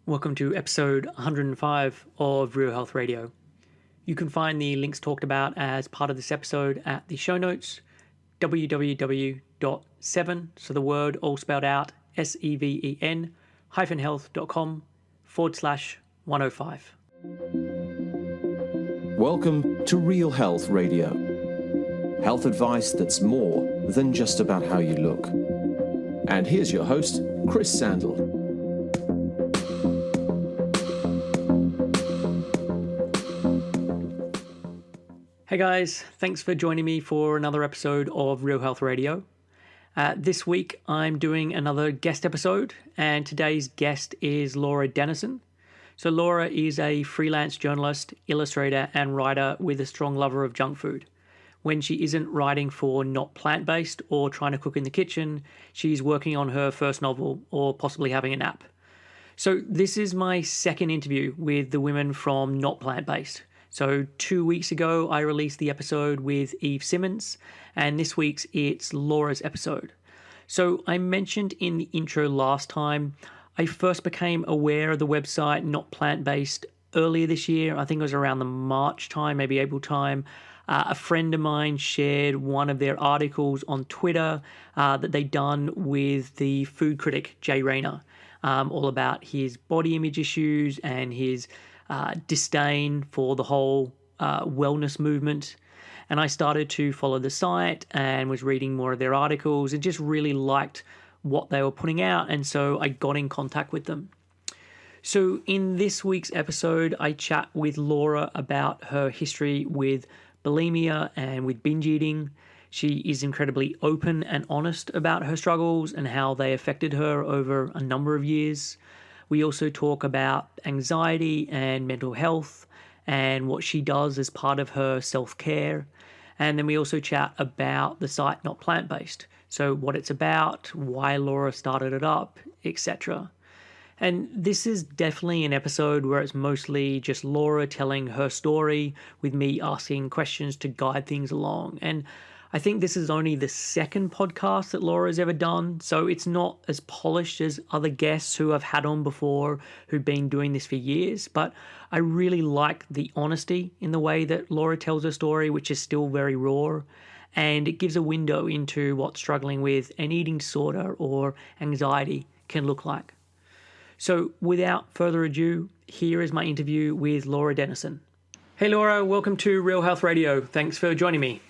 Welcome to episode 105 of Real Health Radio. You can find the links talked about as part of this episode at the show notes, www.7, so the word all spelled out, SEVEN, health.com/105. Welcome to Real Health Radio. Health advice that's more than just about how you look. And here's your host, Chris Sandel. Hey guys, thanks for joining me for another episode of Real Health Radio. This week I'm doing another guest episode, and today's guest is Laura Dennison. So Laura is a freelance journalist, illustrator, and writer with a strong lover of junk food. When she isn't writing for Not Plant-Based or trying to cook in the kitchen, she's working on her first novel or possibly having a nap. So this is my second interview with the women from Not Plant-Based. So 2 weeks ago, I released the episode with Eve Simmons, and this week's it's Laura's episode. So I mentioned in the intro last time, I first became aware of the website Not Plant-Based earlier this year. I think it was around the March time, maybe April time. A friend of mine shared one of their articles on Twitter that they'd done with the food critic, Jay Rayner, all about his body image issues and his disdain for the whole wellness movement. And I started to follow the site and was reading more of their articles and just really liked what they were putting out. And so I got in contact with them. So in this week's episode, I chat with Laura about her history with bulimia and with binge eating. She is incredibly open and honest about her struggles and how they affected her over a number of years. We also talk about anxiety and mental health and what she does as part of her self-care. And then we also chat about the site Not Plant-Based. So what it's about, why Laura started it up, etc. And this is definitely an episode where it's mostly just Laura telling her story with me asking questions to guide things along. And I think this is only the second podcast that Laura's ever done, so it's not as polished as other guests who I've had on before who've been doing this for years, but I really like the honesty in the way that Laura tells her story, which is still very raw, and it gives a window into what struggling with an eating disorder or anxiety can look like. So without further ado, here is my interview with Laura Dennison. Hey Laura, welcome to Real Health Radio. Thanks for joining me.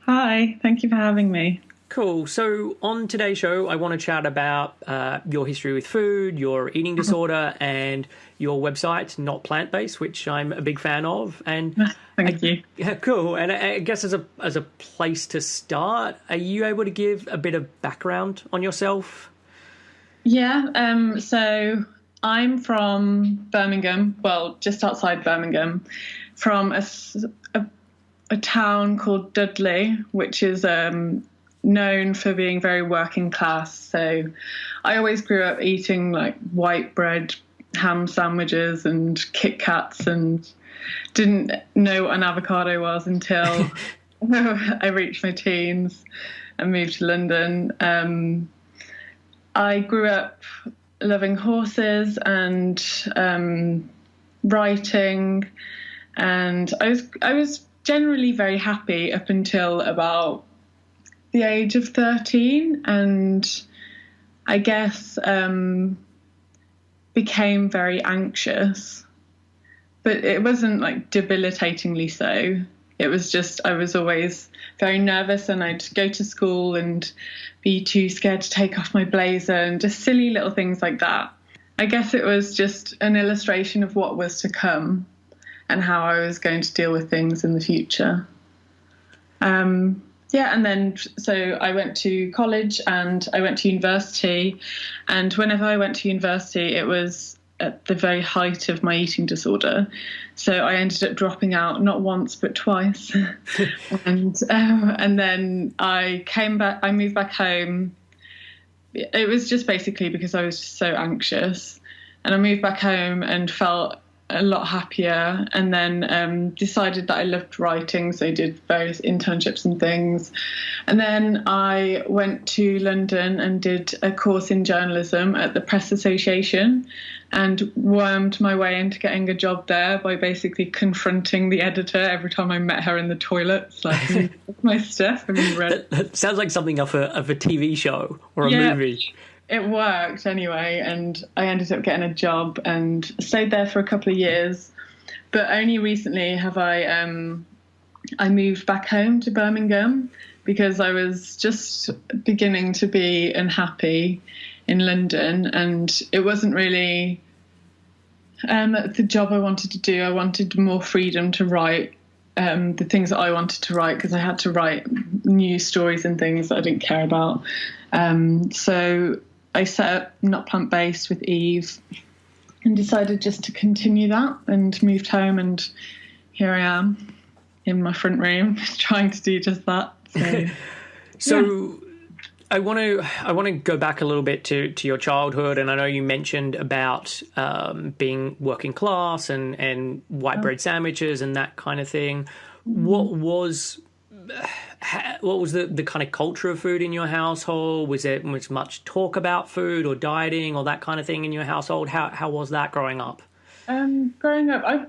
Hi, thank you for having me. Cool. So on today's show, I want to chat about your history with food, your eating disorder, and your website, Not Plant-Based, which I'm a big fan of. And Thank you. Yeah, cool. And I guess as a place to start, are you able to give a bit of background on yourself? Yeah, so I'm from Birmingham, well, just outside Birmingham, from a town called Dudley, which is known for being very working class. So I always grew up eating like white bread, ham sandwiches and Kit Kats, and didn't know what an avocado was until I reached my teens and moved to London. I grew up loving horses and writing, and I was generally very happy up until about the age of 13, and I guess became very anxious, but it wasn't like debilitatingly so. It was just I was always very nervous, and I'd go to school and be too scared to take off my blazer and just silly little things like that. I guess it was just an illustration of what was to come and how I was going to deal with things in the future. And then so I went to college and I went to university, and whenever I went to university, it was at the very height of my eating disorder. So I ended up dropping out not once but twice. and then I came back, I moved back home. It was just basically because I was just so anxious, and I moved back home and felt a lot happier, and then decided that I loved writing, so I did various internships and things. And then I went to London and did a course in journalism at the Press Association, and wormed my way into getting a job there by basically confronting the editor every time I met her in the toilets. Like, my stuff, have you read? That sounds like something of a TV show or a movie. It worked anyway, and I ended up getting a job and stayed there for a couple of years. But only recently have I moved back home to Birmingham, because I was just beginning to be unhappy in London, and it wasn't really the job I wanted to do. I wanted more freedom to write the things that I wanted to write, because I had to write news stories and things that I didn't care about. So I set up Not Plant-Based with Eve and decided just to continue that, and moved home, and here I am in my front room trying to do just that. So, I want to go back a little bit to your childhood, and I know you mentioned about being working class and white bread sandwiches and that kind of thing. What was the kind of culture of food in your household? Was much talk about food or dieting or that kind of thing in your household? How was that growing up? Growing up, I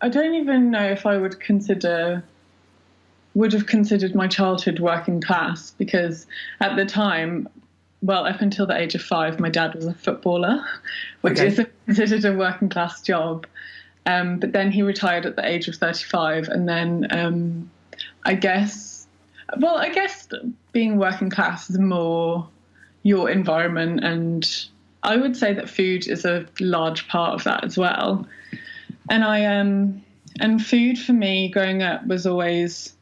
don't even know if I would have considered my childhood working class, because at the time, well, up until the age of 5, my dad was a footballer, which is considered a working class job. But then he retired at the age of 35, and then I guess being working class is more your environment, and I would say that food is a large part of that as well. And and food for me growing up was always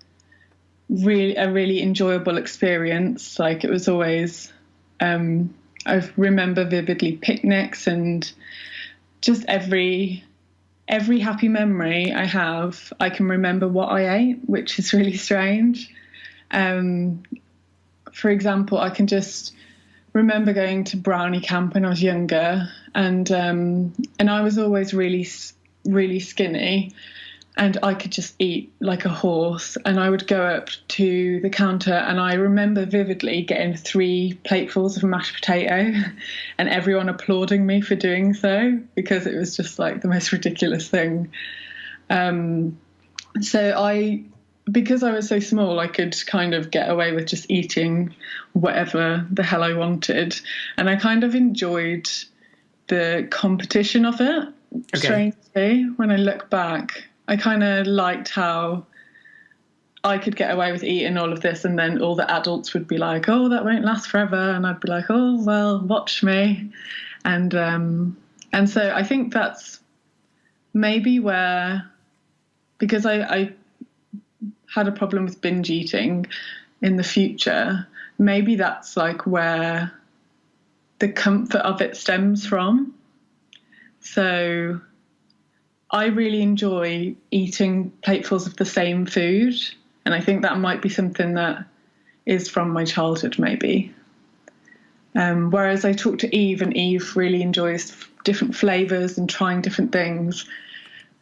a really enjoyable experience. Like, it was always I remember vividly picnics, and just every happy memory I have, I can remember what I ate, which is really strange. For example, I can just remember going to brownie camp when I was younger, and I was always really, really skinny, and I could just eat like a horse. And I would go up to the counter, and I remember vividly getting 3 platefuls of mashed potato and everyone applauding me for doing so, because it was just like the most ridiculous thing. Because I was so small, I could kind of get away with just eating whatever the hell I wanted. And I kind of enjoyed the competition of it, strangely, when I look back. I kind of liked how I could get away with eating all of this, and then all the adults would be like, oh, that won't last forever. And I'd be like, oh, well, watch me. And so I think that's maybe where, because I had a problem with binge eating in the future, maybe that's like where the comfort of it stems from. So I really enjoy eating platefuls of the same food, and I think that might be something that is from my childhood, maybe. Whereas I talk to Eve, and Eve really enjoys different flavours and trying different things,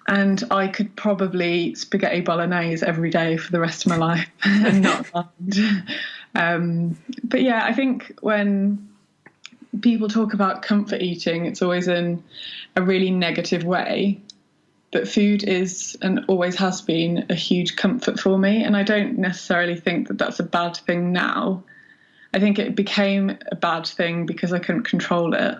and I could probably spaghetti bolognese every day for the rest of my life and not mind. But yeah, I think when people talk about comfort eating, it's always in a really negative way. But food is, and always has been, a huge comfort for me. And I don't necessarily think that that's a bad thing now. I think it became a bad thing because I couldn't control it.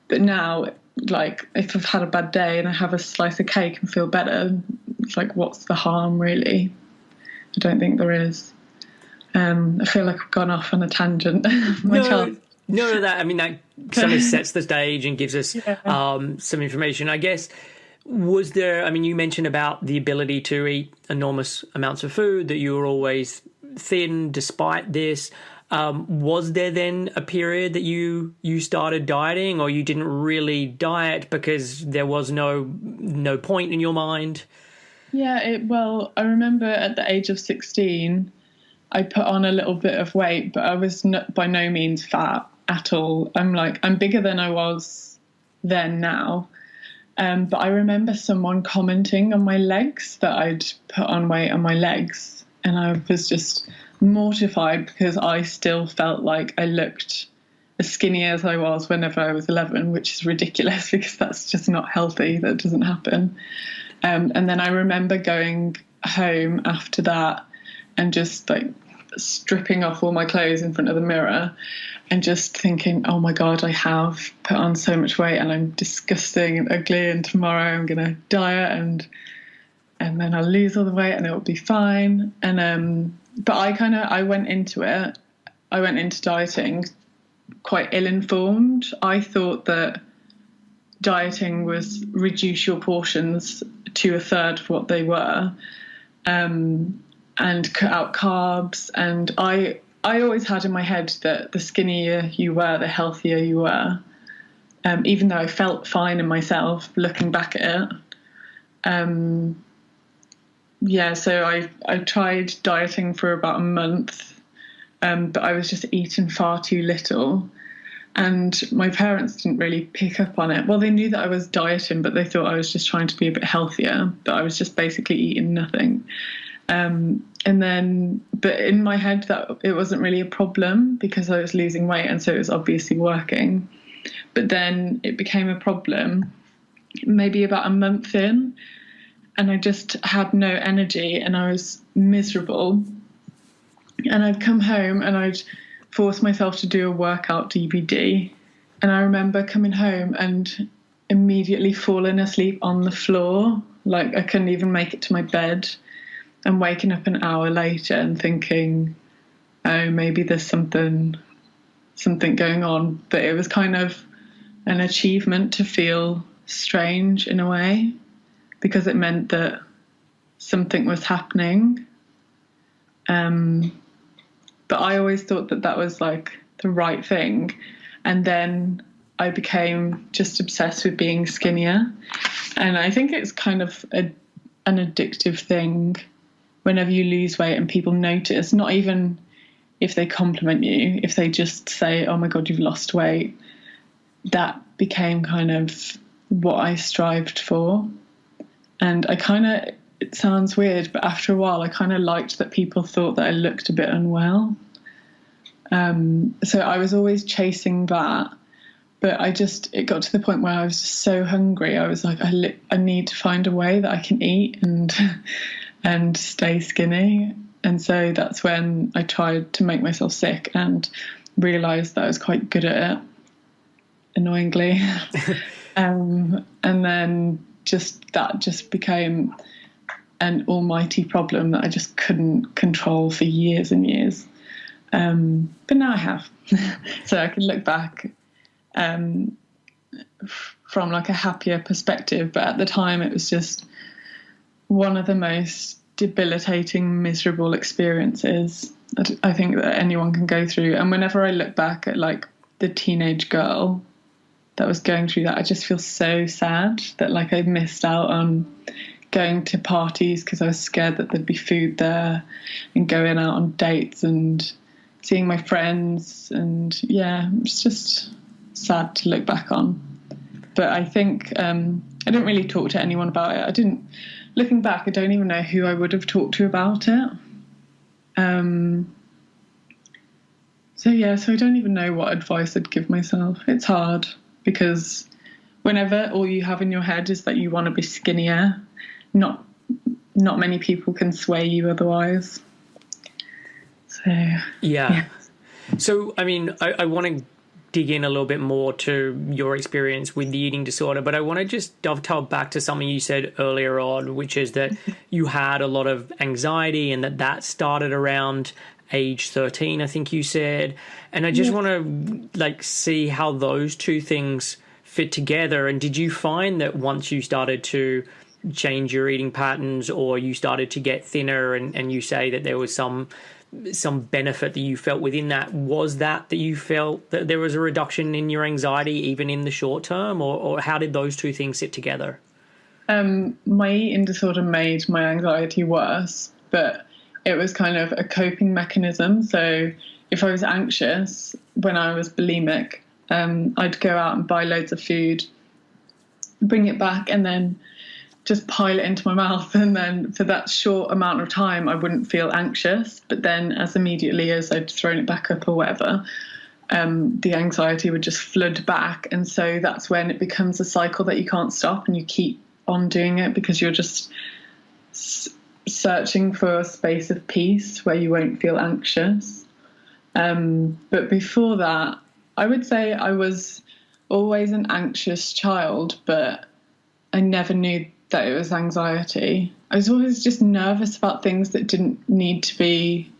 But now, like, if I've had a bad day and I have a slice of cake and feel better, it's like, what's the harm, really? I don't think there is. I feel like I've gone off on a tangent. No, that kind of sets the stage and gives us some information, I guess. Was there, you mentioned about the ability to eat enormous amounts of food, that you were always thin despite this. Was there then a period that you started dieting, or you didn't really diet because there was no point in your mind? Yeah, I remember at the age of 16, I put on a little bit of weight, but I was by no means fat at all. I'm bigger than I was then now. But I remember someone commenting on my legs, that I'd put on weight on my legs, and I was just mortified because I still felt like I looked as skinny as I was whenever I was 11, which is ridiculous because that's just not healthy. That doesn't happen. And then I remember going home after that and just like stripping off all my clothes in front of the mirror and just thinking, oh my God, I have put on so much weight and I'm disgusting and ugly, and tomorrow I'm going to diet and then I'll lose all the weight and it'll be fine. And but I went into it. I went into dieting quite ill-informed. I thought that dieting was reduce your portions to a third of what they were, and cut out carbs. And I always had in my head that the skinnier you were, the healthier you were, even though I felt fine in myself looking back at it. So I tried dieting for about a month, but I was just eating far too little. And my parents didn't really pick up on it. Well, they knew that I was dieting, but they thought I was just trying to be a bit healthier, but I was just basically eating nothing. But in my head, that it wasn't really a problem because I was losing weight, and so it was obviously working. But then it became a problem maybe about a month in, and I just had no energy and I was miserable. And I'd come home and I'd force myself to do a workout DVD. And I remember coming home and immediately falling asleep on the floor. Like I couldn't even make it to my bed, and waking up an hour later and thinking, oh, maybe there's something going on. But it was kind of an achievement to feel strange in a way, because it meant that something was happening. But I always thought that was like the right thing. And then I became just obsessed with being skinnier. And I think it's kind of an addictive thing whenever you lose weight and people notice, not even if they compliment you, if they just say, oh my God, you've lost weight. That became kind of what I strived for. And it sounds weird, but after a while I kind of liked that people thought that I looked a bit unwell. So I was always chasing that, but it got to the point where I was just so hungry. I was like, I need to find a way that I can eat and stay skinny. And so that's when I tried to make myself sick and realised that I was quite good at it, annoyingly. And then that just became an almighty problem that I just couldn't control for years and years. But now I have. So I can look back from like a happier perspective. But at the time it was just one of the most debilitating, miserable experiences that I think that anyone can go through. And whenever I look back at like the teenage girl that was going through that, I just feel so sad that like I missed out on going to parties because I was scared that there'd be food there, and going out on dates and seeing my friends. And yeah, it's just sad to look back on. But I think I didn't really talk to anyone about it. Looking back, I don't even know who I would have talked to about it. So I don't even know what advice I'd give myself. It's hard because whenever all you have in your head is that you want to be skinnier, not many people can sway you otherwise. So yeah. So I mean, I want to dig in a little bit more to your experience with the eating disorder, but I want to just dovetail back to something you said earlier on, which is that you had a lot of anxiety and that started around age 13, I think you said. And I just want to like see how those two things fit together. And did you find that once you started to change your eating patterns, or you started to get thinner, and you say that there was some benefit that you felt within that, was that you felt that there was a reduction in your anxiety even in the short term, or how did those two things sit together? My eating disorder made my anxiety worse, but it was kind of a coping mechanism. So if I was anxious when I was bulimic, I'd go out and buy loads of food bring it back and then just pile it into my mouth. And then for that short amount of time, I wouldn't feel anxious. But then as immediately as I'd thrown it back up or whatever, the anxiety would just flood back. And so that's when it becomes a cycle that you can't stop, and you keep on doing it because you're just searching for a space of peace where you won't feel anxious. But before that, I would say I was always an anxious child, but I never knew that it was anxiety. I was always just nervous about things that didn't need to be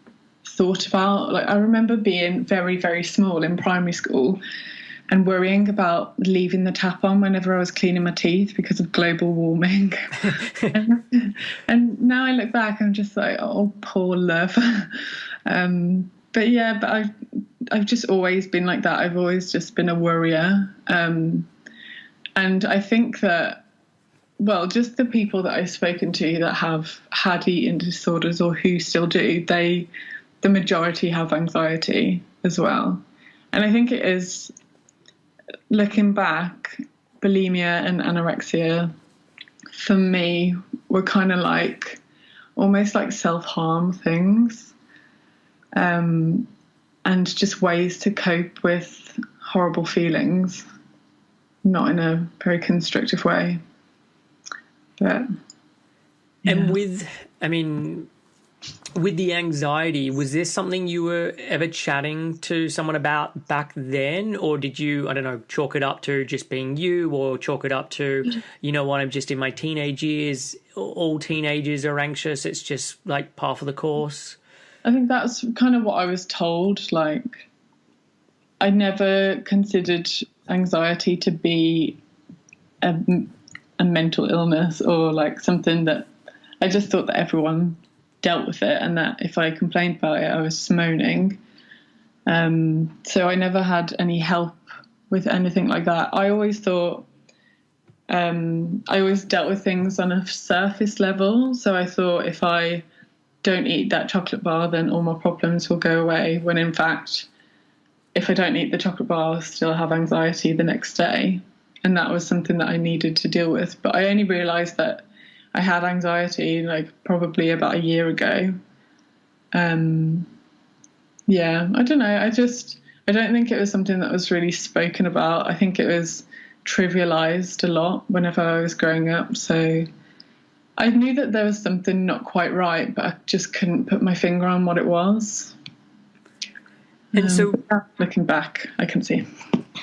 thought about. Like, I remember being very, very small in primary school and worrying about leaving the tap on whenever I was cleaning my teeth because of global warming. and now I look back, I'm just like, oh, poor love. But I've just always been like that. I've always just been a worrier. And I think that, well, just the people that I've spoken to that have had eating disorders or who still do, the majority have anxiety as well. And I think it is, looking back, bulimia and anorexia for me were kind of like almost like self-harm things, and just ways to cope with horrible feelings, not in a very constructive way. But yeah. And with the anxiety, was this something you were ever chatting to someone about back then? Or did you, I don't know, chalk it up to just being you, or chalk it up to, you know what, I'm just in my teenage years, all teenagers are anxious, it's just like par for the course? I think that's kind of what I was told. Like, I never considered anxiety to be a mental illness or like something that, I just thought that everyone dealt with it, and that if I complained about it, I was moaning. So I never had any help with anything like that. I always thought, I always dealt with things on a surface level. So I thought if I don't eat that chocolate bar, then all my problems will go away. When in fact, if I don't eat the chocolate bar, I'll still have anxiety the next day. And that was something that I needed to deal with. But I only realised that I had anxiety like probably about a year ago. I don't know. I don't think it was something that was really spoken about. I think it was trivialized a lot whenever I was growing up. So I knew that there was something not quite right, but I just couldn't put my finger on what it was. And so, looking back, I can see.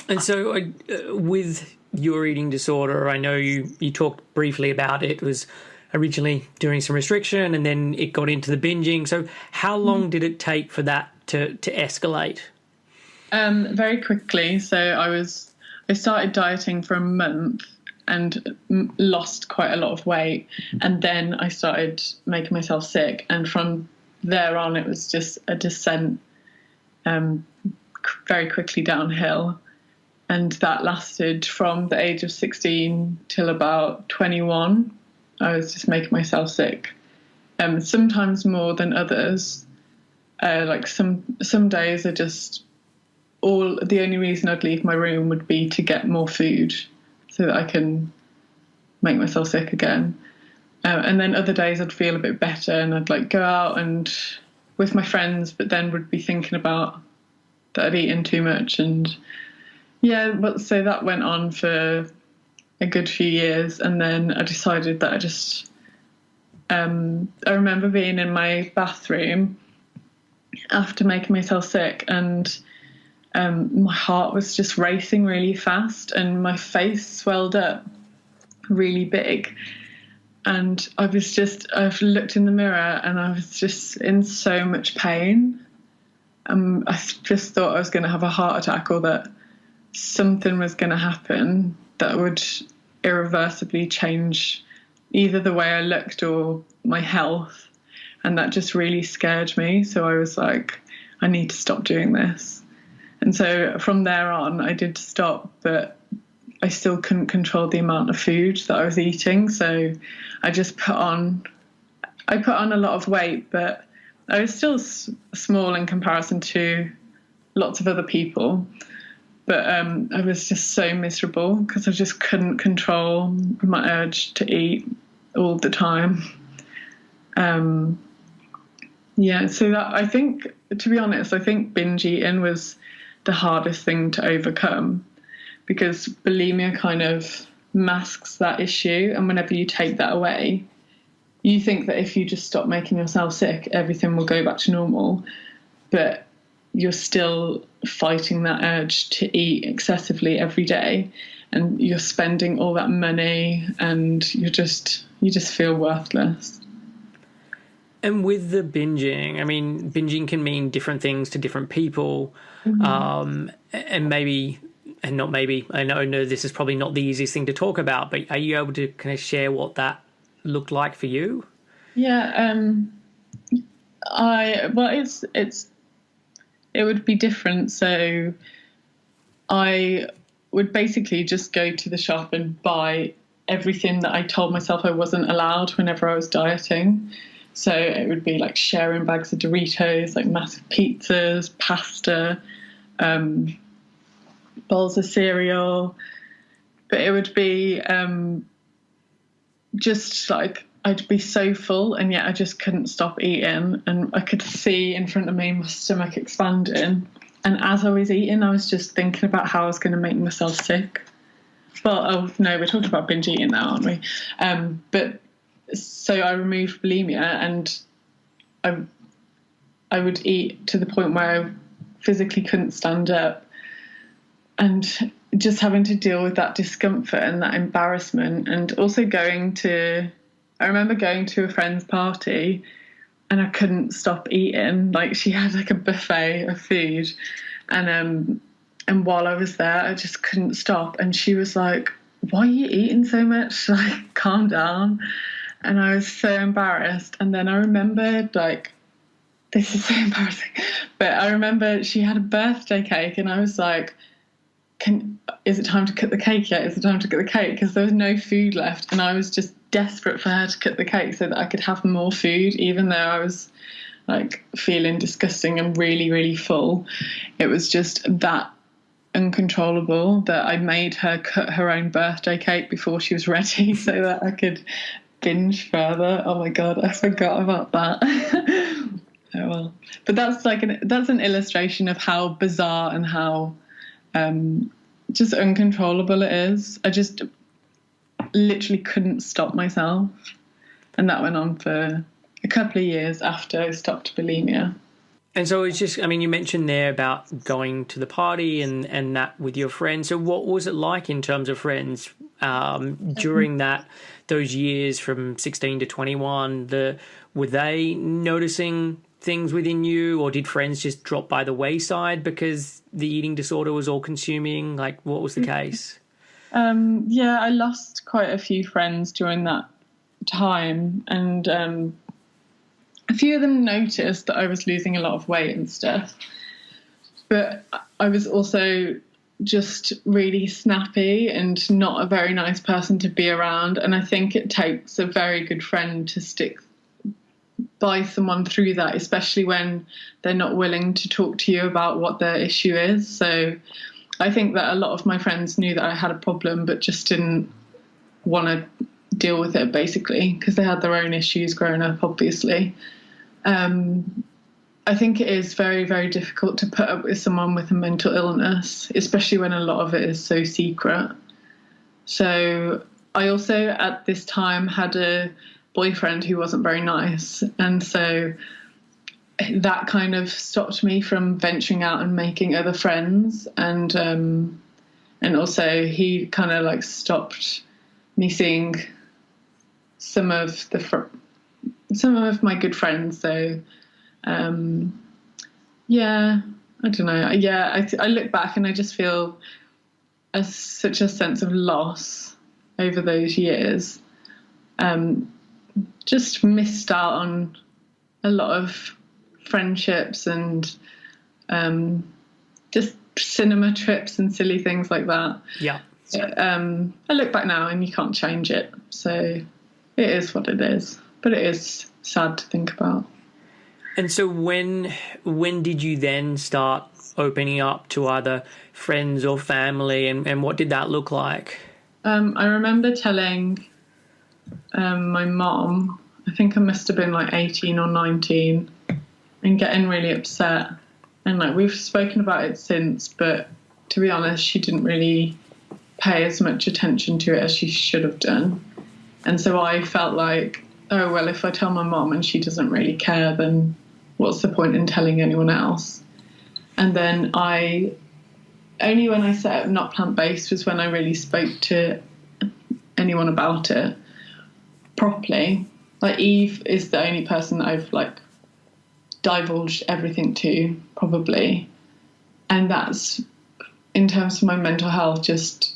And so with your eating disorder, I know you talked briefly about it. It was originally doing some restriction and then it got into the binging. So how long did it take for that to escalate? Very quickly. So I started dieting for a month and lost quite a lot of weight. And then I started making myself sick. And from there on, it was just a descent, very quickly downhill. And that lasted from the age of 16 till about 21. I was just making myself sick. Sometimes more than others. Like some days are just the only reason I'd leave my room would be to get more food so that I can make myself sick again. And then other days I'd feel a bit better and I'd like go out and with my friends, but then would be thinking about that I'd eaten too much. And yeah, but so that went on for a good few years. And then I decided that I remember being in my bathroom after making myself sick, and my heart was just racing really fast and my face swelled up really big. And I've looked in the mirror and I was just in so much pain. I just thought I was going to have a heart attack, or that something was going to happen that would irreversibly change either the way I looked or my health. And that just really scared me. So I was like, I need to stop doing this. And so from there on, I did stop, but I still couldn't control the amount of food that I was eating. So I just put on a lot of weight, but I was still small in comparison to lots of other people. But I was just so miserable because I just couldn't control my urge to eat all the time. So that, I think, to be honest, I think binge eating was the hardest thing to overcome, because bulimia kind of masks that issue, and whenever you take that away, you think that if you just stop making yourself sick, everything will go back to normal, but you're still fighting that urge to eat excessively every day, and you're spending all that money, and you just feel worthless. And with the binging, I mean, binging can mean different things to different people. And maybe, and not maybe, I know this is probably not the easiest thing to talk about, but are you able to kind of share what that looked like for you? Yeah, it would be different. So I would basically just go to the shop and buy everything that I told myself I wasn't allowed whenever I was dieting. So it would be like sharing bags of Doritos, like massive pizzas, pasta, bowls of cereal. But it would be just like, I'd be so full, and yet I just couldn't stop eating, and I could see in front of me my stomach expanding. And as I was eating, I was just thinking about how I was going to make myself sick. Well, oh no, we're talking about binge eating now, aren't we? But so I removed bulimia, and I would eat to the point where I physically couldn't stand up, and just having to deal with that discomfort and that embarrassment. And also I remember going to a friend's party, and I couldn't stop eating. Like, she had like a buffet of food, and while I was there, I just couldn't stop. And she was like, "Why are you eating so much? Like, calm down." And I was so embarrassed. And then I remembered, like, this is so embarrassing, but I remember she had a birthday cake, and I was like, is it time to cut the cake yet? Is it time to cut the cake? Because there was no food left, and I was just desperate for her to cut the cake so that I could have more food, even though I was like feeling disgusting and really, really full. It was just that uncontrollable that I made her cut her own birthday cake before she was ready so that I could binge further. Oh my God, I forgot about that. Oh well. But that's an illustration of how bizarre and how just uncontrollable it is. I just literally couldn't stop myself, and that went on for a couple of years after I stopped bulimia. And so it's just, I mean, you mentioned there about going to the party and that with your friends. So what was it like in terms of friends during those years from 16 to 21? Were they noticing things within you, or did friends just drop by the wayside because the eating disorder was all consuming? Like, what was the case? Yeah, I lost quite a few friends during that time, and a few of them noticed that I was losing a lot of weight and stuff. But I was also just really snappy and not a very nice person to be around. And I think it takes a very good friend to stick by someone through that, especially when they're not willing to talk to you about what their issue is. So I think that a lot of my friends knew that I had a problem, but just didn't want to deal with it, basically, because they had their own issues growing up, obviously. I think it is very, very difficult to put up with someone with a mental illness, especially when a lot of it is so secret. So I also, at this time, had a boyfriend who wasn't very nice, and so that kind of stopped me from venturing out and making other friends, and also he kind of like stopped me seeing some of my good friends. So yeah, I don't know. Yeah, I look back and I just feel such a sense of loss over those years. Just missed out on a lot of friendships and just cinema trips and silly things like that. Yeah. I look back now and you can't change it. So it is what it is. But it is sad to think about. And so when did you then start opening up to either friends or family, and what did that look like? I remember telling my mom, I think I must have been like 18 or 19, and getting really upset. And like, we've spoken about it since, but to be honest, she didn't really pay as much attention to it as she should have done. And so I felt like, oh, well, if I tell my mom and she doesn't really care, then what's the point in telling anyone else? And then only when I set up Not Plant-Based was when I really spoke to anyone about it properly. Like, Eve is the only person that I've like divulged everything to, probably. And that's, in terms of my mental health, just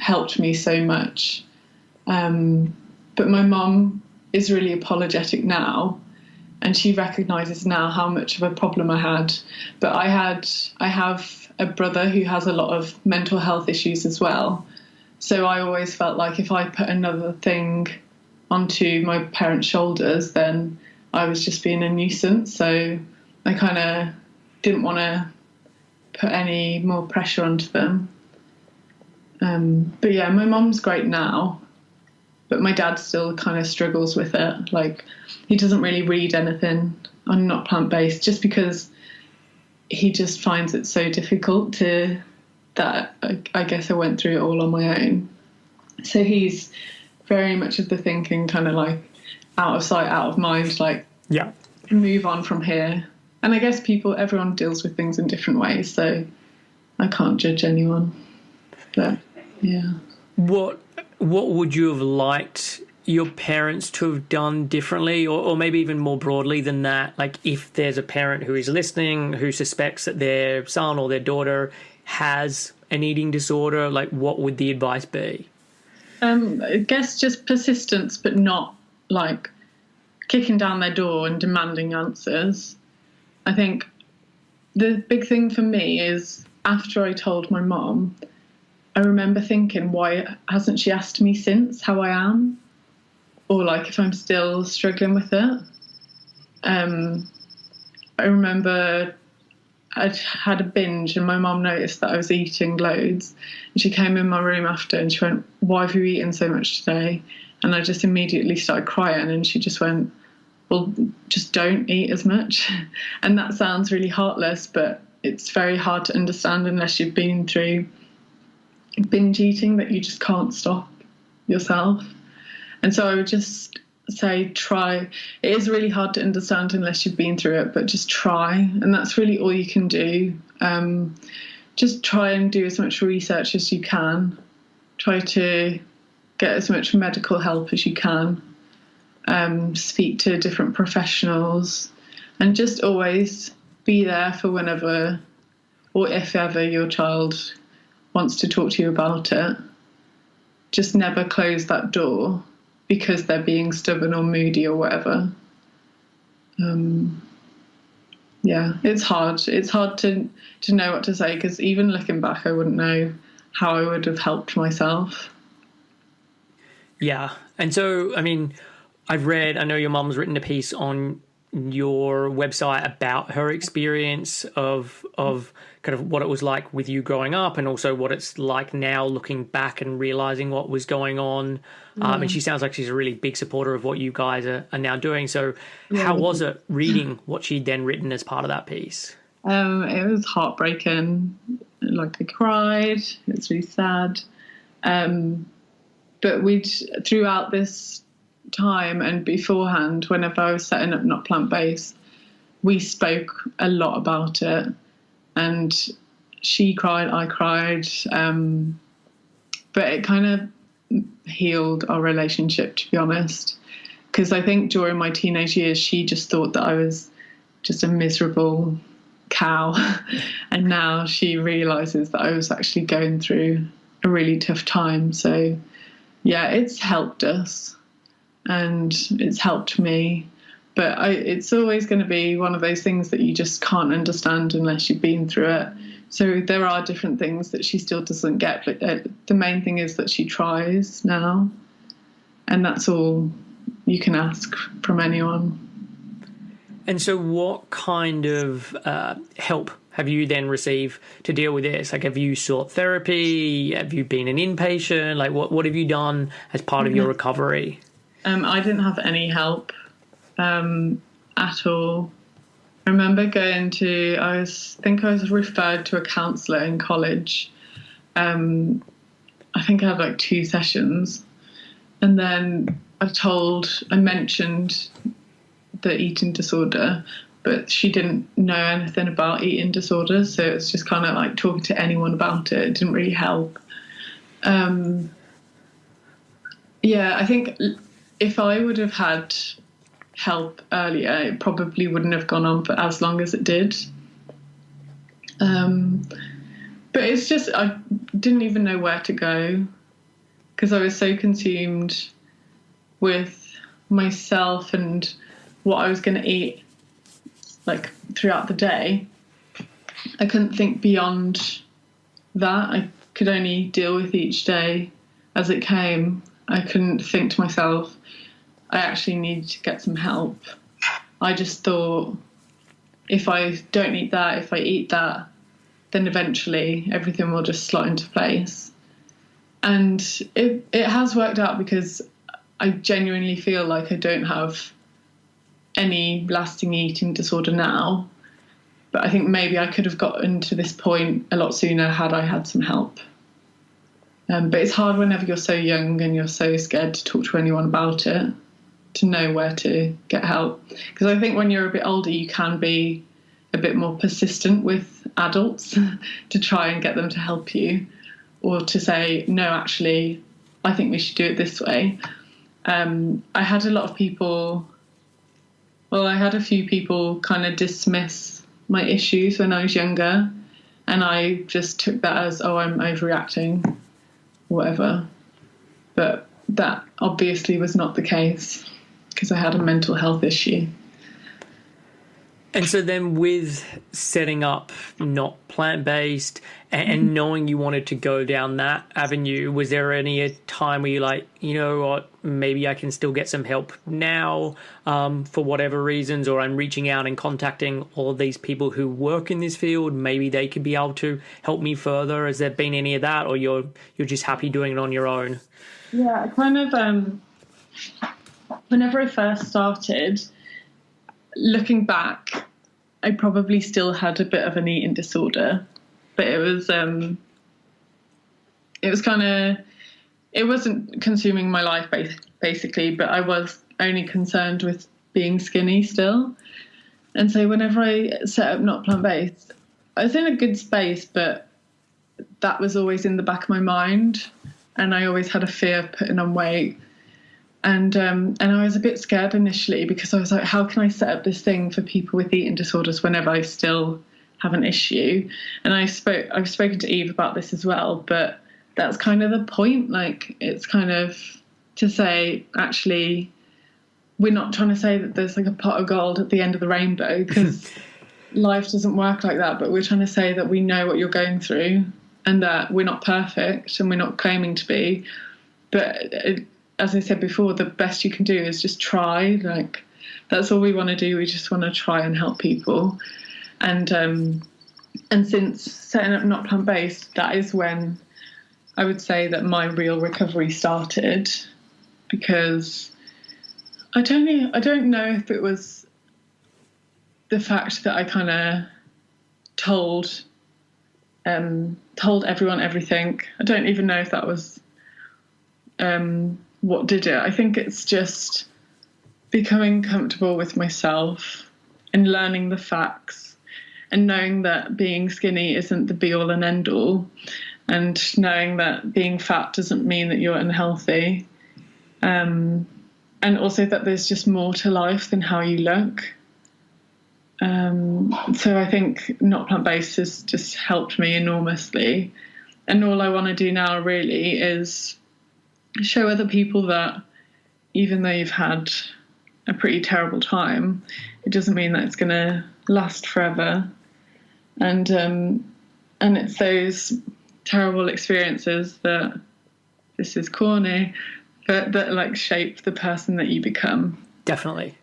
helped me so much. But my mum is really apologetic now, and she recognises now how much of a problem I had. But I have a brother who has a lot of mental health issues as well. So I always felt like if I put another thing onto my parents' shoulders, then I was just being a nuisance. So I kind of didn't want to put any more pressure onto them. But yeah, my mum's great now, but my dad still kind of struggles with it. Like, he doesn't really read anything on Not Plant-Based just because he just finds it so difficult that I guess I went through it all on my own. So he's very much of the thinking kind of like out of sight, out of mind, like, yeah, move on from here. And I guess everyone deals with things in different ways, so I can't judge anyone. But yeah. What would you have liked your parents to have done differently, or maybe even more broadly than that? Like, if there's a parent who is listening who suspects that their son or their daughter has an eating disorder, like, what would the advice be? I guess just persistence, but not like kicking down their door and demanding answers. I think the big thing for me is, after I told my mom, I remember thinking, why hasn't she asked me since how I am? Or like if I'm still struggling with it. I remember I'd had a binge and my mom noticed that I was eating loads. And she came in my room after and she went, why have you eaten so much today? And I just immediately started crying, and she just went, well, just don't eat as much. And that sounds really heartless, but it's very hard to understand unless you've been through binge eating, that you just can't stop yourself. And so I would just say, try. It is really hard to understand unless you've been through it, but just try. And that's really all you can do. Just try and do as much research as you can. Try to get as much medical help as you can. Speak to different professionals, and just always be there for whenever or if ever your child wants to talk to you about it. Just never close that door because they're being stubborn or moody or whatever. Yeah, it's hard. It's hard to know what to say, because even looking back, I wouldn't know how I would have helped myself. Yeah. And so, I mean, I know your mum's written a piece on your website about her experience of kind of what it was like with you growing up, and also what it's like now looking back and realizing what was going on. And she sounds like she's a really big supporter of what you guys are now doing. So how was it reading what she'd then written as part of that piece? It was heartbreaking. Like, I cried. It was really sad. But throughout this time and beforehand, whenever I was setting up Not Plant-Based, we spoke a lot about it, and she cried, I cried, but it kind of healed our relationship, to be honest, because I think during my teenage years she just thought that I was just a miserable cow and now she realizes that I was actually going through a really tough time. So yeah, it's helped us and it's helped me, but it's always going to be one of those things that you just can't understand unless you've been through it. So there are different things that she still doesn't get, but the main thing is that she tries now, and that's all you can ask from anyone. And so what kind of help have you then received to deal with this? Like, have you sought therapy? Have you been an inpatient? Like, what have you done as part of your recovery? I didn't have any help at all. I remember I think I was referred to a counsellor in college. I think I had like 2 sessions. And then I mentioned the eating disorder, but she didn't know anything about eating disorders. So it was just kind of like talking to anyone about it. It didn't really help. I think if I would have had help earlier, it probably wouldn't have gone on for as long as it did. But it's just, I didn't even know where to go because I was so consumed with myself and what I was going to eat, like, throughout the day. I couldn't think beyond that. I could only deal with each day as it came. I couldn't think to myself, I actually need to get some help. I just thought, if I don't eat that, if I eat that, then eventually everything will just slot into place. And it has worked out because I genuinely feel like I don't have any lasting eating disorder now. But I think maybe I could have gotten to this point a lot sooner had I had some help. But it's hard whenever you're so young and you're so scared to talk to anyone about it, to know where to get help. Because I think when you're a bit older, you can be a bit more persistent with adults to try and get them to help you, or to say, no, actually, I think we should do it this way. I had a few people kind of dismiss my issues when I was younger, and I just took that as, oh, I'm overreacting, whatever. But that obviously was not the case because I had a mental health issue. And so then with setting up not plant-based and knowing you wanted to go down that avenue, was there any time where you're like, you know what, maybe I can still get some help now for whatever reasons, or I'm reaching out and contacting all of these people who work in this field, maybe they could be able to help me further? Has there been any of that, or you're just happy doing it on your own? Yeah, I kind of, whenever I first started, looking back, I probably still had a bit of an eating disorder, but it wasn't consuming my life basically, but I was only concerned with being skinny still. And so whenever I set up Not Plant-Based, I was in a good space, but that was always in the back of my mind. And I always had a fear of putting on weight. And I was a bit scared initially because I was like, how can I set up this thing for people with eating disorders whenever I still have an issue? And I've spoken to Eve about this as well, but that's kind of the point. Like, it's kind of to say, actually, we're not trying to say that there's like a pot of gold at the end of the rainbow, because life doesn't work like that. But we're trying to say that we know what you're going through and that we're not perfect and we're not claiming to be. But as I said before, the best you can do is just try. Like, that's all we want to do. We just want to try and help people. And since setting up Not Plant-Based, that is when I would say that my real recovery started, because I don't know if it was the fact that I kind of told everyone everything. I don't even know if that was what did it. I think it's just becoming comfortable with myself and learning the facts and knowing that being skinny isn't the be all and end all, and knowing that being fat doesn't mean that you're unhealthy, and also that there's just more to life than how you look. So I think Not Plant-Based has just helped me enormously, and all I want to do now really is show other people that even though you've had a pretty terrible time, it doesn't mean that it's going to last forever. And it's those terrible experiences that, this is corny, but that like shape the person that you become. Definitely.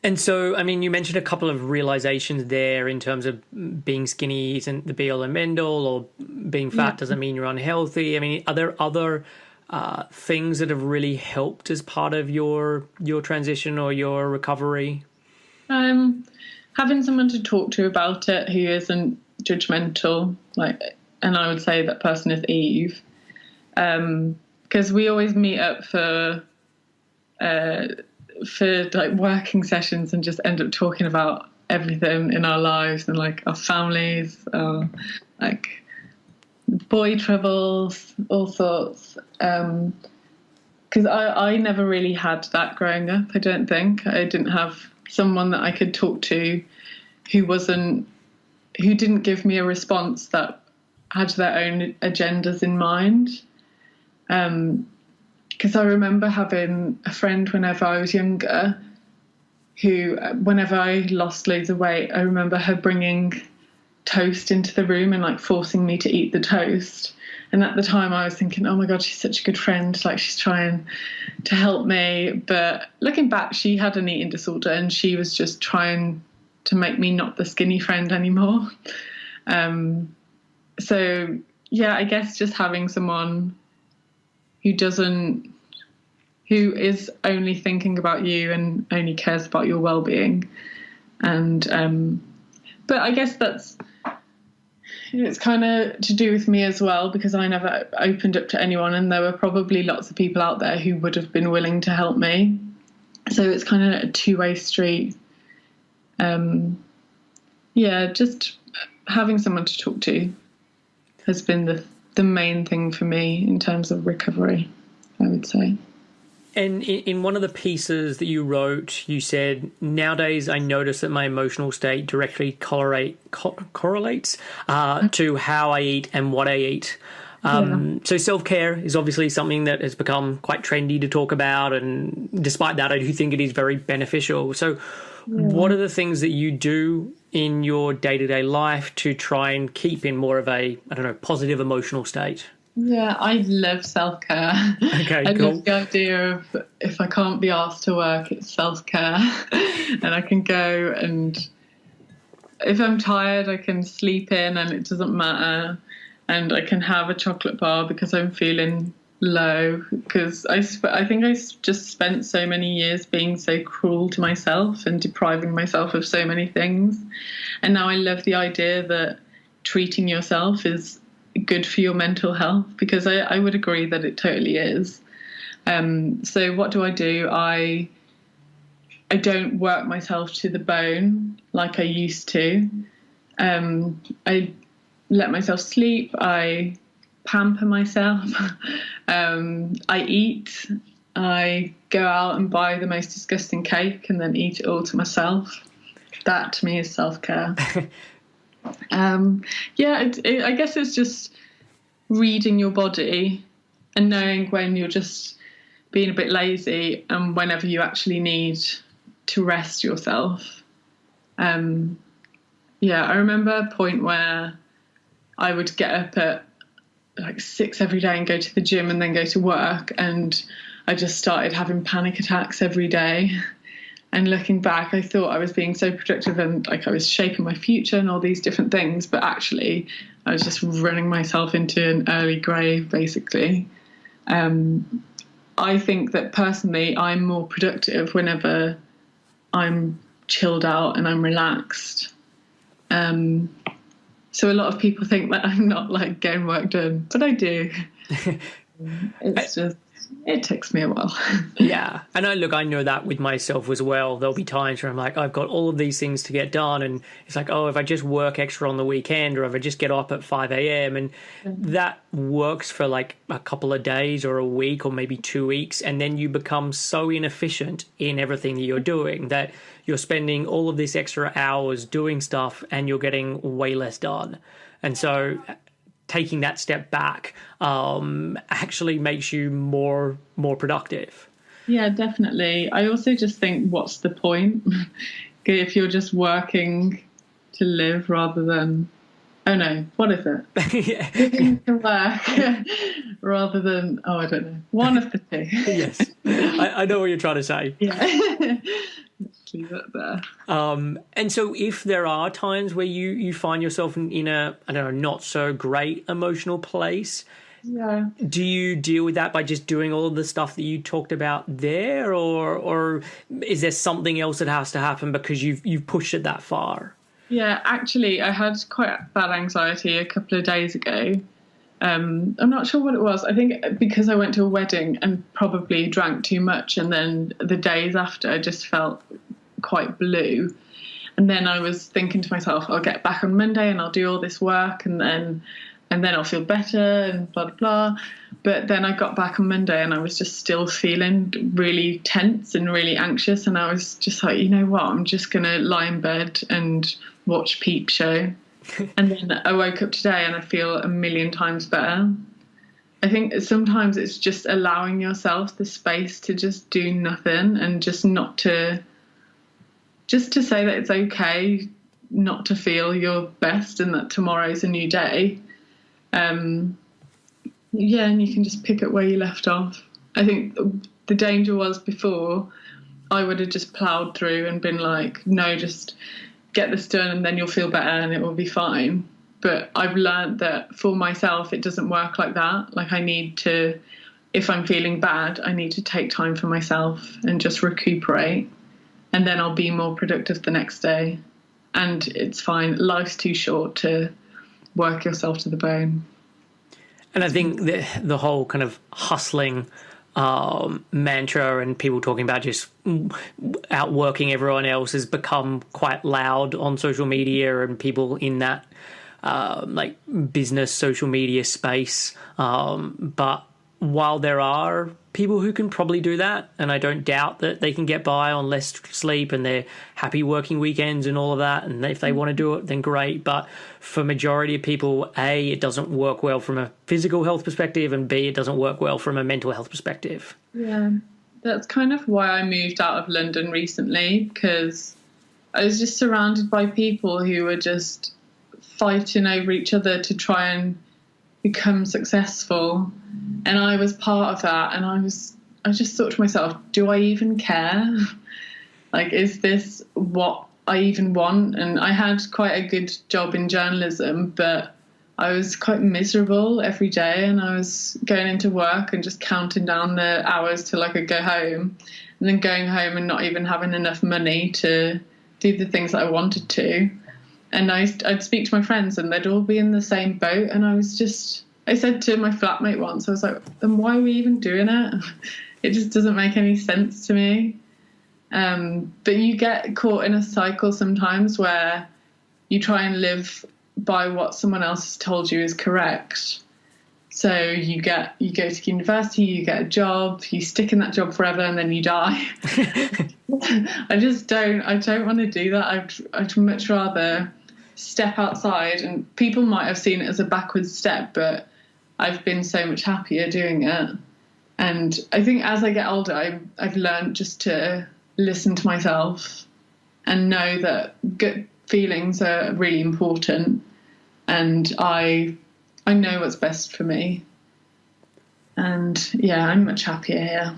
And so, I mean, you mentioned a couple of realizations there in terms of being skinny isn't the be all and end all, or being fat doesn't mean you're unhealthy. I mean, are there other things that have really helped as part of your transition or your recovery? Having someone to talk to about it who isn't judgmental, and I would say that person is Eve, because we always meet up for like working sessions and just end up talking about everything in our lives and like our families, like boy troubles, all sorts. Because I never really had that growing up. I don't think I didn't have someone that I could talk to who didn't give me a response that had their own agendas in mind. Because I remember having a friend whenever I was younger who, whenever I lost loads of weight, I remember her bringing toast into the room and like forcing me to eat the toast. And at the time I was thinking, oh my God, she's such a good friend. Like, she's trying to help me. But looking back, she had an eating disorder and she was just trying to make me not the skinny friend anymore. So yeah, I guess just having someone who is only thinking about you and only cares about your well-being. And but I guess it's kind of to do with me as well, because I never opened up to anyone, and there were probably lots of people out there who would have been willing to help me. So it's kind of a two-way street. Just having someone to talk to has been the main thing for me in terms of recovery, I would say. And in one of the pieces that you wrote, you said, nowadays I notice that my emotional state directly correlates to how I eat and what I eat. So self-care is obviously something that has become quite trendy to talk about. And despite that, I do think it is very beneficial. So what are the things that you do in your day-to-day life to try and keep in more of a, positive emotional state? Yeah, I love self-care. Okay, I cool. love the idea of if I can't be asked to work, it's self-care. And I can go, and if I'm tired, I can sleep in and it doesn't matter. And I can have a chocolate bar because I'm feeling low. Because I think I just spent so many years being so cruel to myself and depriving myself of so many things. And now I love the idea that treating yourself is good for your mental health, because I would agree that it totally is. So what do? I don't work myself to the bone like I used to. I let myself sleep. I pamper myself. I eat. I go out and buy the most disgusting cake and then eat it all to myself. That to me is self-care. I guess it's just reading your body and knowing when you're just being a bit lazy and whenever you actually need to rest yourself. I remember a point where I would get up at like 6 every day and go to the gym and then go to work, and I just started having panic attacks every day. And looking back, I thought I was being so productive and like I was shaping my future and all these different things, but actually I was just running myself into an early grave, basically. I think that personally I'm more productive whenever I'm chilled out and I'm relaxed. So a lot of people think that I'm not like getting work done, but I do. It's just, it takes me a while. Yeah. And I know that with myself as well. There'll be times where I'm like, I've got all of these things to get done. And it's like, oh, if I just work extra on the weekend, or if I just get up at 5 a.m. And that works for like a couple of days or a week or maybe 2 weeks. And then you become so inefficient in everything that you're doing that you're spending all of this extra hours doing stuff and you're getting way less done. And so taking that step back actually makes you more productive. Yeah, definitely. I also just think, what's the point if you're just working to live rather than, oh no, what is it? Yeah. Living to work rather than, oh, I don't know, one of the two. Yes, I know what you're trying to say. Yeah. leave it there. And so if there are times where you find yourself in a, I don't know, not so great emotional place, Yeah. do you deal with that by just doing all of the stuff that you talked about there, or is there something else that has to happen because you've pushed it that far? Yeah, actually, I had quite bad anxiety a couple of days ago. I'm not sure what it was. I think because I went to a wedding and probably drank too much, and then the days after I just felt quite blue. And then I was thinking to myself, I'll get back on Monday and I'll do all this work, and then I'll feel better and blah, blah, blah. But then I got back on Monday and I was just still feeling really tense and really anxious. And I was just like, you know what, I'm just going to lie in bed and watch Peep Show. And then I woke up today and I feel a million times better. I think sometimes it's just allowing yourself the space to just do nothing, and just to say that it's okay not to feel your best, and that tomorrow's a new day. And you can just pick up where you left off. I think the danger was before I would have just ploughed through and been like, no, just get this done and then you'll feel better and it will be fine. But I've learned that for myself, it doesn't work like that. Like, I need to, if I'm feeling bad, I need to take time for myself and just recuperate, and then I'll be more productive the next day. And it's fine. Life's too short to work yourself to the bone. And I think the whole kind of hustling mantra and people talking about just outworking everyone else has become quite loud on social media, and people in that like business social media space. But while there are people who can probably do that, and I don't doubt that they can get by on less sleep and they're happy working weekends and all of that, and if they want to do it, then great. But for majority of people, A, it doesn't work well from a physical health perspective, and B, it doesn't work well from a mental health perspective. Yeah, that's kind of why I moved out of London recently, because I was just surrounded by people who were just fighting over each other to try and become successful. And I was part of that, and I just thought to myself, do I even care? Like, is this what I even want? And I had quite a good job in journalism, but I was quite miserable every day, and I was going into work and just counting down the hours till I could go home, and then going home and not even having enough money to do the things that I wanted to. And I'd speak to my friends and they'd all be in the same boat, and I said to my flatmate once, I was like, then why are we even doing it? It just doesn't make any sense to me. But you get caught in a cycle sometimes where you try and live by what someone else has told you is correct. So you go to university, you get a job, you stick in that job forever, and then you die. I don't want to do that. I'd much rather step outside, and people might have seen it as a backwards step, but I've been so much happier doing it. And I think as I get older, I've learned just to listen to myself and know that good feelings are really important, and I know what's best for me. And yeah, I'm much happier here.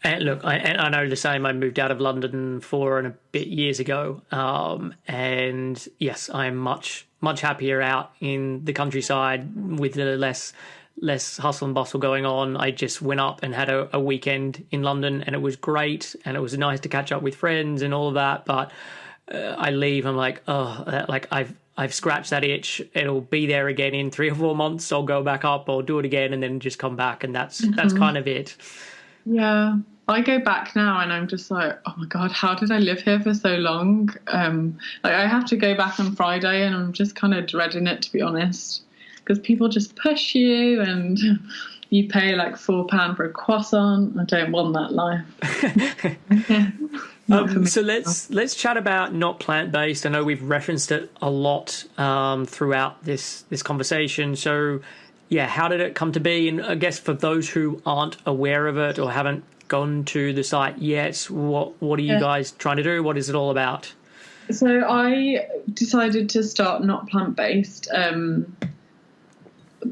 And look, I know the same. I moved out of London 4 and a bit years ago, and yes, I'm much happier out in the countryside with the less hustle and bustle going on. I just went up and had a weekend in London, and it was great, and it was nice to catch up with friends and all of that. But I leave, I'm like, I've scratched that itch. It'll be there again in 3 or 4 months. I'll go back up, I'll do it again, and then just come back, and that's kind of it. Yeah, I go back now and I'm just like, oh my God, how did I live here for so long? I have to go back on Friday, and I'm just kind of dreading it, to be honest, because people just push you and you pay like £4 for a croissant. I don't want that life. So let's chat about not plant-based. I know we've referenced it a lot throughout this conversation. So yeah, how did it come to be? And I guess for those who aren't aware of it or haven't gone to the site yet, what are you guys trying to do? What is it all about? So I decided to start not plant-based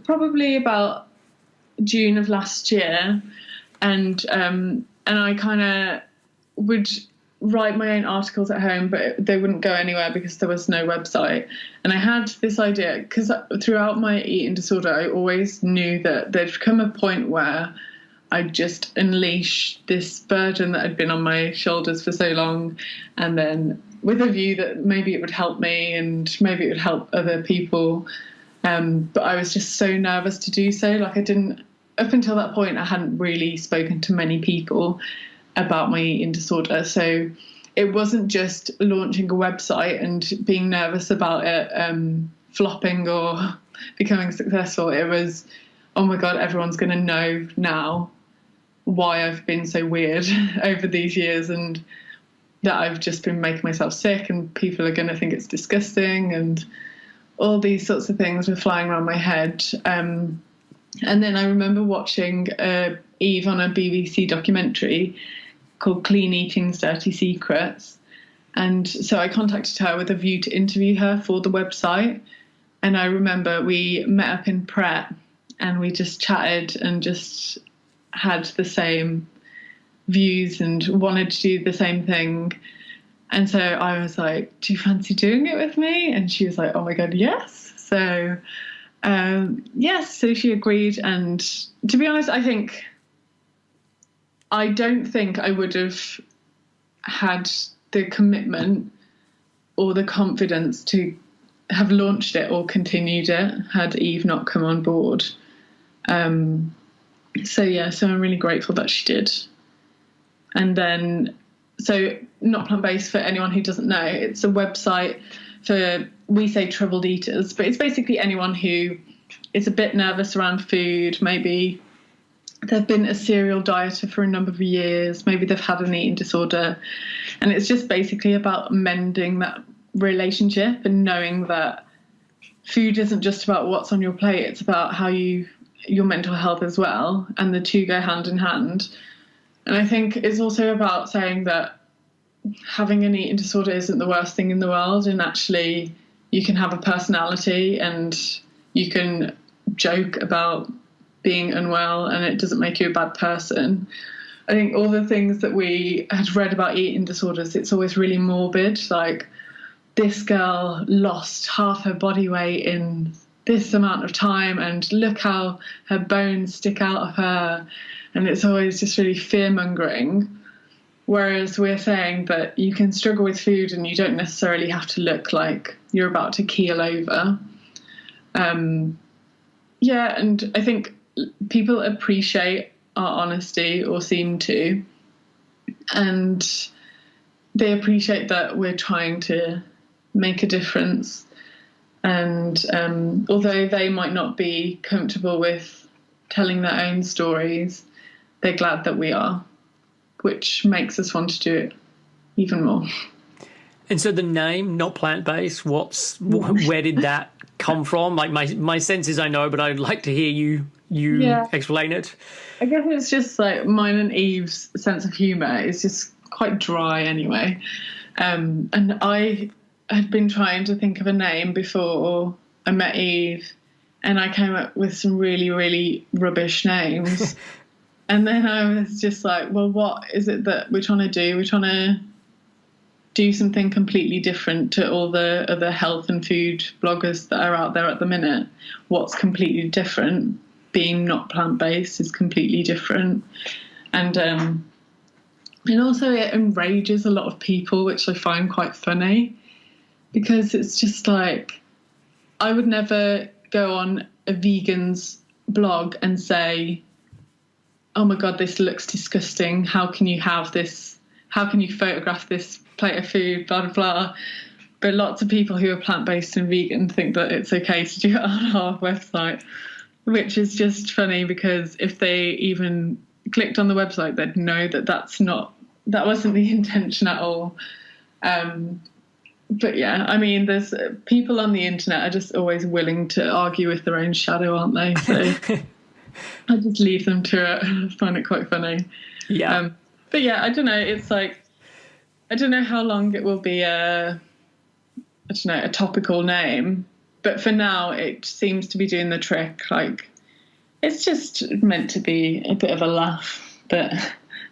probably about June of last year, and I kind of would write my own articles at home, but they wouldn't go anywhere because there was no website. And I had this idea, because throughout my eating disorder, I always knew that there'd come a point where I'd just unleash this burden that had been on my shoulders for so long, and then with a view that maybe it would help me and maybe it would help other people. But I was just so nervous to do so. Like, up until that point, I hadn't really spoken to many people about my eating disorder. So it wasn't just launching a website and being nervous about it flopping or becoming successful. It was, oh my God, everyone's going to know now why I've been so weird over these years, and that I've just been making myself sick, and people are going to think it's disgusting, and all these sorts of things were flying around my head. And then I remember watching Eve on a BBC documentary called Clean Eating's Dirty Secrets. And so I contacted her with a view to interview her for the website. And I remember we met up in Pret and we just chatted and just had the same views and wanted to do the same thing. And so I was like, do you fancy doing it with me? And she was like, oh my God, yes. So yes, so she agreed. And to be honest, I don't think I would have had the commitment or the confidence to have launched it or continued it had Eve not come on board. So I'm really grateful that she did. And then, so Not Plant-Based, for anyone who doesn't know, it's a website for, we say troubled eaters, but it's basically anyone who is a bit nervous around food. Maybe they've been a serial dieter for a number of years, maybe they've had an eating disorder, and it's just basically about mending that relationship and knowing that food isn't just about what's on your plate, it's about how your mental health as well, and the two go hand in hand. And I think it's also about saying that having an eating disorder isn't the worst thing in the world, and actually you can have a personality and you can joke about being unwell and it doesn't make you a bad person. I think all the things that we had read about eating disorders, it's always really morbid, like this girl lost half her body weight in this amount of time and look how her bones stick out of her, and it's always just really fear-mongering. Whereas we're saying that you can struggle with food and you don't necessarily have to look like you're about to keel over. And I think people appreciate our honesty, or seem to, and they appreciate that we're trying to make a difference. And although they might not be comfortable with telling their own stories, they're glad that we are, which makes us want to do it even more. And so the name, Not Plant-Based, where did that come from? Like my senses I know, but I'd like to hear you explain it. I guess it's just like mine and Eve's sense of humour is just quite dry anyway. And I had been trying to think of a name before I met Eve, and I came up with some really, really rubbish names. And then I was just like, well, what is it that we're trying to do? We're trying to do something completely different to all the other health and food bloggers that are out there at the minute. What's completely different? Being not plant-based is completely different. And also it enrages a lot of people, which I find quite funny, because it's just like, I would never go on a vegan's blog and say, oh my God, this looks disgusting. How can you have this? How can you photograph this plate of food, blah, blah, blah. But lots of people who are plant-based and vegan think that it's okay to do it on our website, which is just funny, because if they even clicked on the website, they'd know that that wasn't the intention at all. But yeah, I mean, there's people on the internet are just always willing to argue with their own shadow, aren't they? So I just leave them to it. I find it quite funny. Yeah. But yeah, I don't know. It's like, I don't know how long it will be a topical name, but for now it seems to be doing the trick. Like, it's just meant to be a bit of a laugh, but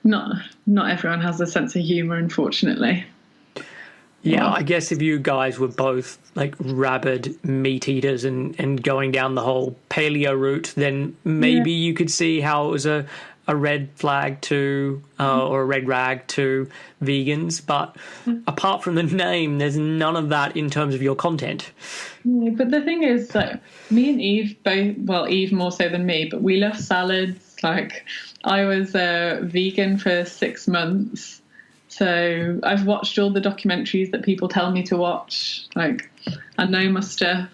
not everyone has a sense of humor, unfortunately. Yeah, I guess if you guys were both like rabid meat eaters and going down the whole paleo route, then maybe you could see how it was a red flag to or a red rag to vegans. But apart from the name, there's none of that in terms of your content. Yeah, but the thing is that me and Eve both, well, Eve more so than me, but we love salads. Like, I was vegan for 6 months. So I've watched all the documentaries that people tell me to watch. Like, I know my stuff.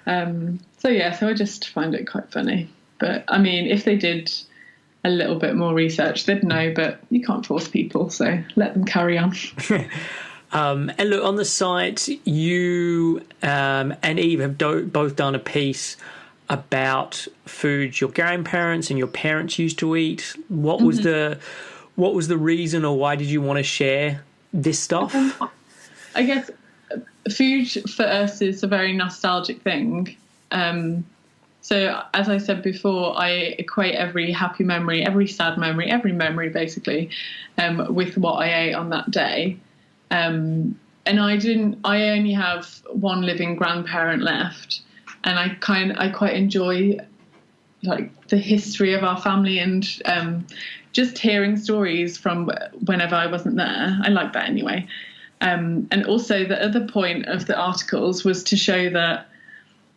So I just find it quite funny. But, I mean, if they did a little bit more research, they'd know, but you can't force people, so let them carry on. And look, on the site, you and Eve have both done a piece about foods your grandparents and your parents used to eat. What was the reason, or why did you want to share this stuff? I guess food for us is a very nostalgic thing. So as I said before, I equate every happy memory, every sad memory, every memory basically, with what I ate on that day. And I only have one living grandparent left, and I quite enjoy like the history of our family and just hearing stories from whenever I wasn't there. I like that anyway. And also the other point of the articles was to show that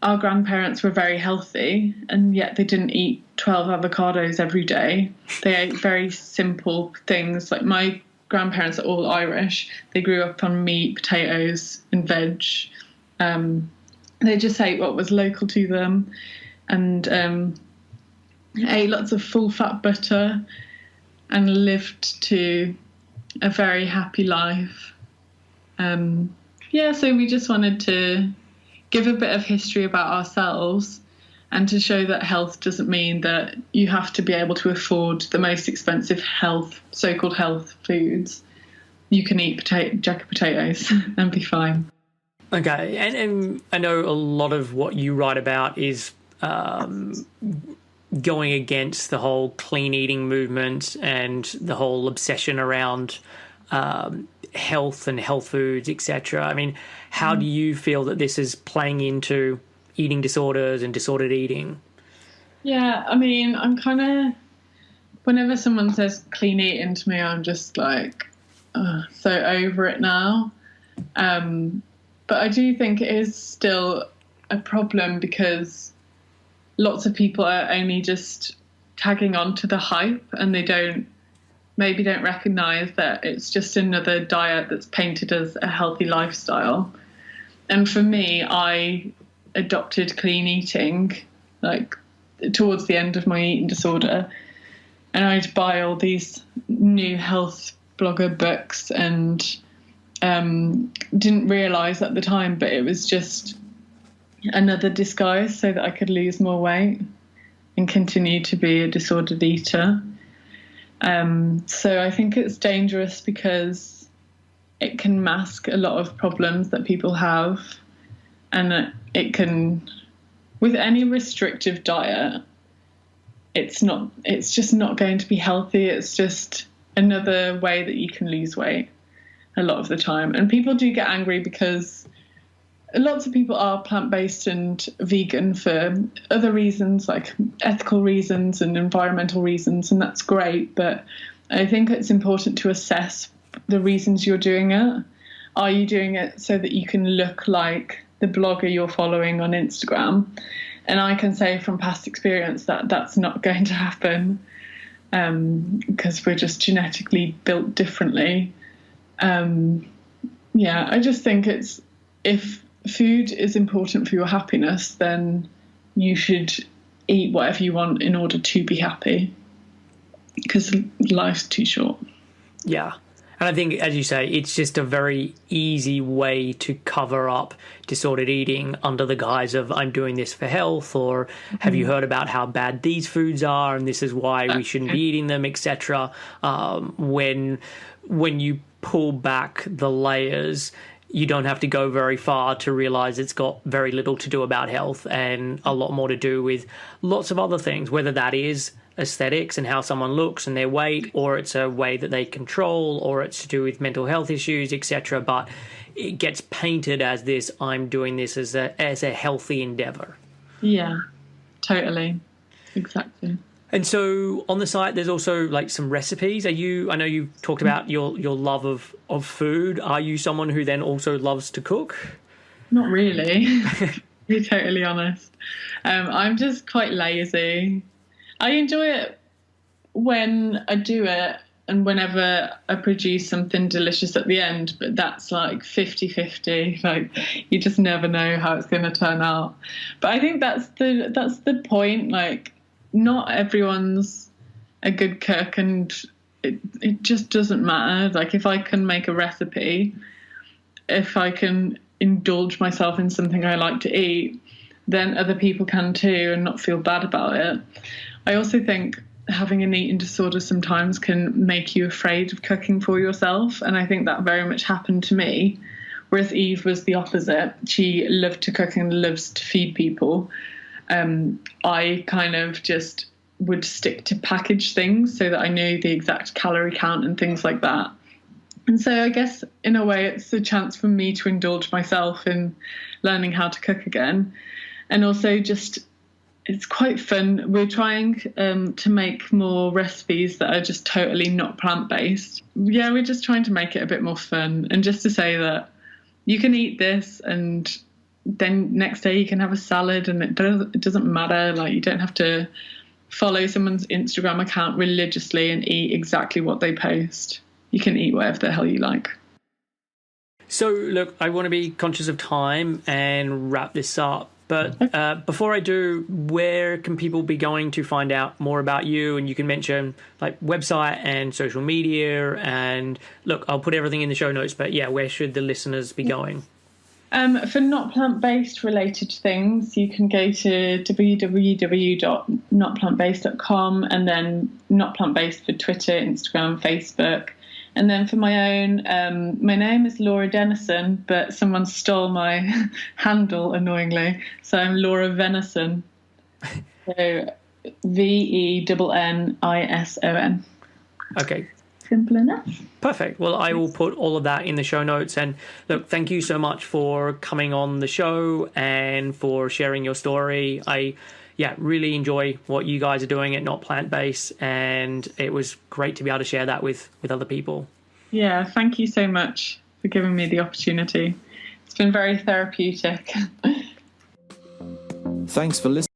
our grandparents were very healthy, and yet they didn't eat 12 avocados every day. They ate very simple things. Like, my grandparents are all Irish. They grew up on meat, potatoes, and veg. They just ate what was local to them, and ate lots of full-fat butter and lived to a very happy life. So we just wanted to give a bit of history about ourselves and to show that health doesn't mean that you have to be able to afford the most expensive so-called health foods. You can eat jack of potatoes and be fine. Okay, and I know a lot of what you write about is going against the whole clean eating movement and the whole obsession around health and health foods, etc. I mean, how do you feel that this is playing into eating disorders and disordered eating? Yeah, I mean, I'm kind of, whenever someone says clean eating to me, I'm just like, so over it now. But I do think it is still a problem because lots of people are only just tagging on to the hype, and they don't recognise that it's just another diet that's painted as a healthy lifestyle. And for me, I adopted clean eating like towards the end of my eating disorder, and I'd buy all these new health blogger books and didn't realise at the time, but it was just another disguise so that I could lose more weight and continue to be a disordered eater. So I think it's dangerous because it can mask a lot of problems that people have, and it can, with any restrictive diet, it's just not going to be healthy. It's just another way that you can lose weight a lot of the time. And people do get angry because lots of people are plant-based and vegan for other reasons, like ethical reasons and environmental reasons, and that's great. But I think it's important to assess the reasons you're doing it. Are you doing it so that you can look like the blogger you're following on Instagram? And I can say from past experience that that's not going to happen because we're just genetically built differently. I just think if food is important for your happiness, then you should eat whatever you want in order to be happy, because life's too short. Yeah. And I think, as you say, it's just a very easy way to cover up disordered eating under the guise of I'm doing this for health, or have you heard about how bad these foods are and this is why we shouldn't be eating them, etc. When you pull back the layers, you don't have to go very far to realize it's got very little to do about health and a lot more to do with lots of other things, whether that is aesthetics and how someone looks and their weight, or it's a way that they control, or it's to do with mental health issues, etc. But it gets painted as this, I'm doing this as a healthy endeavor. Yeah, totally. Exactly. And so on the site, there's also like some recipes. I know you've talked about your love of food. Are you someone who then also loves to cook? Not really, to be totally honest. I'm just quite lazy. I enjoy it when I do it and whenever I produce something delicious at the end, but that's like 50-50. Like, you just never know how it's going to turn out. But I think that's the point. Like, not everyone's a good cook, and it just doesn't matter. Like, if I can make a recipe, if I can indulge myself in something I like to eat, then other people can too and not feel bad about it. I also think having an eating disorder sometimes can make you afraid of cooking for yourself, and I think that very much happened to me, whereas Eve was the opposite. She loved to cook and loves to feed people. I kind of just would stick to packaged things so that I knew the exact calorie count and things like that. And so I guess in a way it's a chance for me to indulge myself in learning how to cook again. And also just, it's quite fun. We're trying to make more recipes that are just totally not plant-based. Yeah, we're just trying to make it a bit more fun, and just to say that you can eat this and then next day you can have a salad, and it doesn't matter. Like, you don't have to follow someone's Instagram account religiously and eat exactly what they post. You can eat whatever the hell you like. So, look, I want to be conscious of time and wrap this up. But before I do, where can people be going to find out more about you? And you can mention like website and social media. And look, I'll put everything in the show notes. But yeah, where should the listeners be going? For not plant-based related things, you can go to www.notplantbased.com, and then Not Plant-Based for Twitter, Instagram, Facebook. And then for my own, my name is Laura Dennison, but someone stole my handle annoyingly. So I'm Laura Venison. So VENNISON. Okay. Simple enough. Perfect. Well, I will put all of that in the show notes. And look, thank you so much for coming on the show and for sharing your story. I really enjoy what you guys are doing at Not Plant Based, and it was great to be able to share that with other people. Yeah, thank you so much for giving me the opportunity. It's been very therapeutic. Thanks for listening.